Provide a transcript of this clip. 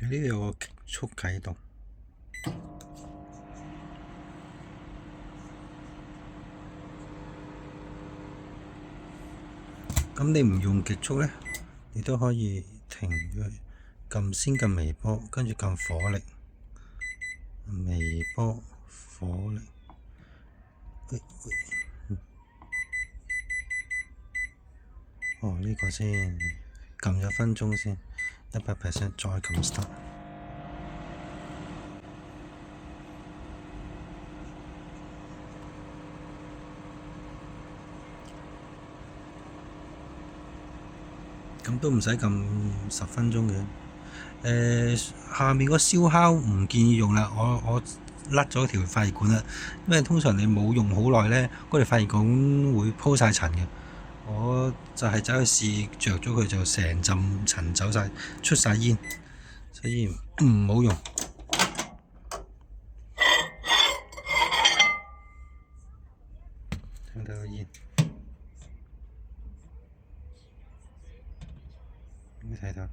佢呢度有個極速啟動。咁你唔用極速呢，你都可以停佢，先撳微波，跟住撳火力，微波火力。呢個先撳咗分鐘先，100%再撳 start。咁都唔使撳10分鐘嘅。下面個燒烤唔建議用啦，我甩咗條發熱管啦，因為通常你冇用好耐呢，嗰條發熱管會鋪晒塵嘅。我就係走去試着咗佢，就成陣塵走晒，出晒煙，所以唔好用。聽到個煙，你睇到？